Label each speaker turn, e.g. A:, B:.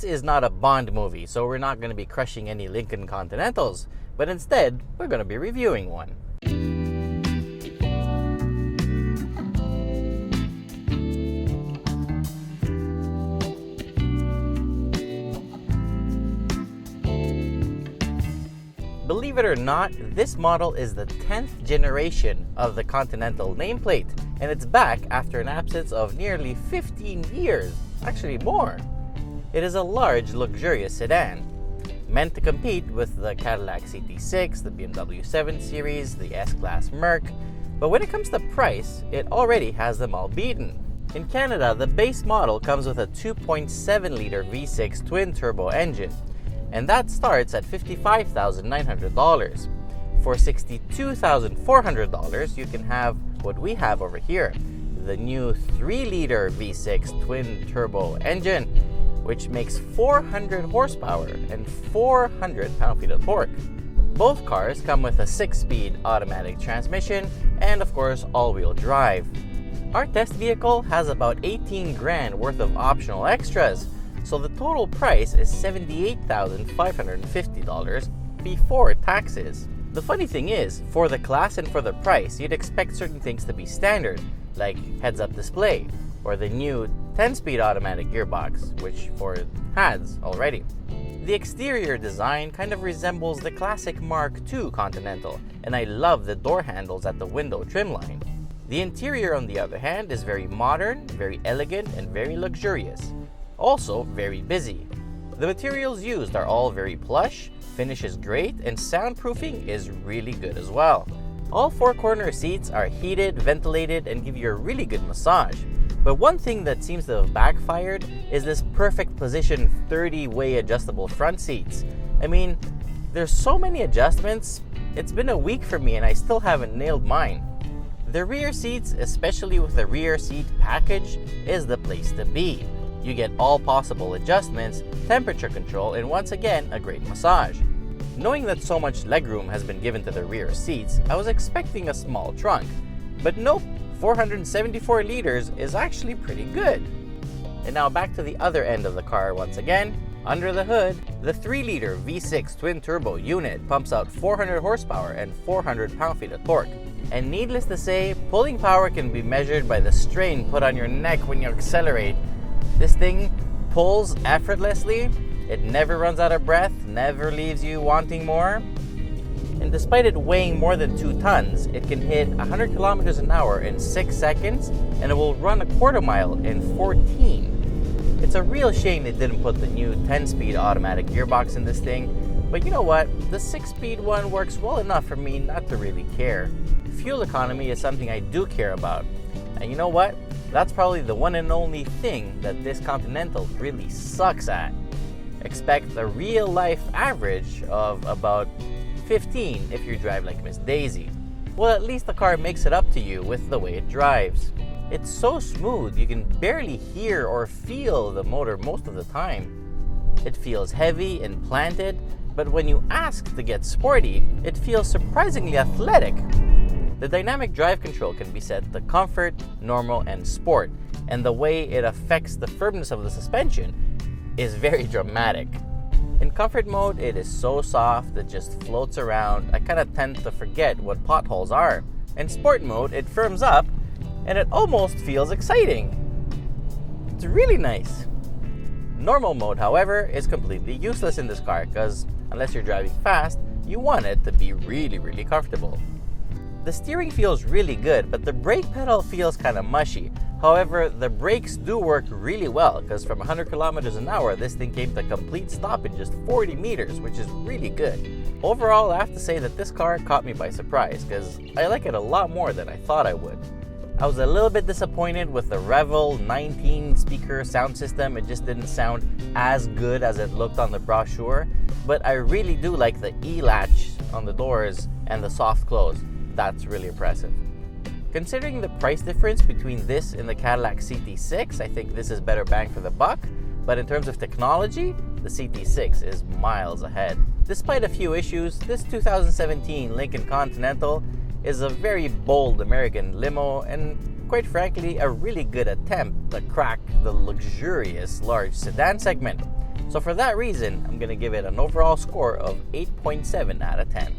A: This is not a Bond movie, so we're not going to be crushing any Lincoln Continentals, but instead, we're going to be reviewing one. Believe it or not, this model is the 10th generation of the Continental nameplate, and it's back after an absence of nearly 15 years, actually more. It is a large, luxurious sedan, meant to compete with the Cadillac CT6, the BMW 7 Series, the S-Class Merc, but when it comes to price, it already has them all beaten. In Canada, the base model comes with a 2.7-liter V6 twin-turbo engine, and that starts at $55,900. For $62,400, you can have what we have over here, the new 3-liter V6 twin-turbo engine, which makes 400 horsepower and 400 pound-feet of torque. Both cars come with a 6-speed automatic transmission and, of course, all-wheel drive. Our test vehicle has about 18 grand worth of optional extras, so the total price is $78,550 before taxes. The funny thing is, for the class and for the price, you'd expect certain things to be standard, like heads-up display, or the new 10-speed automatic gearbox, which Ford has already. The exterior design kind of resembles the classic Mark II Continental, and I love the door handles at the window trim line. The interior, on the other hand, is very modern, very elegant, and very luxurious. Also very busy. The materials used are all very plush, finish is great, and soundproofing is really good as well. All 4 corner seats are heated, ventilated, and give you a really good massage. But one thing that seems to have backfired is this perfect position 30-way adjustable front seats. I mean, there's so many adjustments, it's been a week for me and I still haven't nailed mine. The rear seats, especially with the rear seat package, is the place to be. You get all possible adjustments, temperature control, and once again, a great massage. Knowing that so much legroom has been given to the rear seats, I was expecting a small trunk. But nope, 474 liters is actually pretty good. And now back to the other end of the car once again. Under the hood, the 3-liter V6 twin-turbo unit pumps out 400 horsepower and 400 pound-feet of torque. And needless to say, pulling power can be measured by the strain put on your neck when you accelerate. This thing pulls effortlessly, it never runs out of breath, never leaves you wanting more. And despite it weighing more than 2 tons, it can hit 100 kilometers an hour in 6 seconds, and it will run a quarter mile in 14. It's a real shame they didn't put the new 10-speed automatic gearbox in this thing, but you know what? The 6-speed one works well enough for me not to really care. Fuel economy is something I do care about. And you know what? That's probably the one and only thing that this Continental really sucks at. Expect a real-life average of about 15 if you drive like Miss Daisy. Well, at least the car makes it up to you with the way it drives. It's so smooth you can barely hear or feel the motor most of the time. It feels heavy and planted, but when you ask to get sporty, it feels surprisingly athletic. The dynamic drive control can be set to comfort, normal, and sport, and the way it affects the firmness of the suspension is very dramatic. In comfort mode, it is so soft it just floats around. I kind of tend to forget what potholes are. In sport mode, it firms up, and it almost feels exciting. It's really nice. Normal mode, however, is completely useless in this car because unless you're driving fast, you want it to be really comfortable. The steering feels really good, but the brake pedal feels kind of mushy. However, the brakes do work really well because from 100 kilometers an hour, this thing came to a complete stop in just 40 meters, which is really good. Overall, I have to say that this car caught me by surprise because I like it a lot more than I thought I would. I was a little bit disappointed with the Revel 19 speaker sound system. It just didn't sound as good as it looked on the brochure, but I really do like the E-latch on the doors and the soft close. That's really impressive. Considering the price difference between this and the Cadillac CT6, I think this is better bang for the buck, but in terms of technology, the CT6 is miles ahead. Despite a few issues, this 2017 Lincoln Continental is a very bold American limo and, quite frankly, a really good attempt to crack the luxurious large sedan segment. So for that reason, I'm going to give it an overall score of 8.7 out of 10.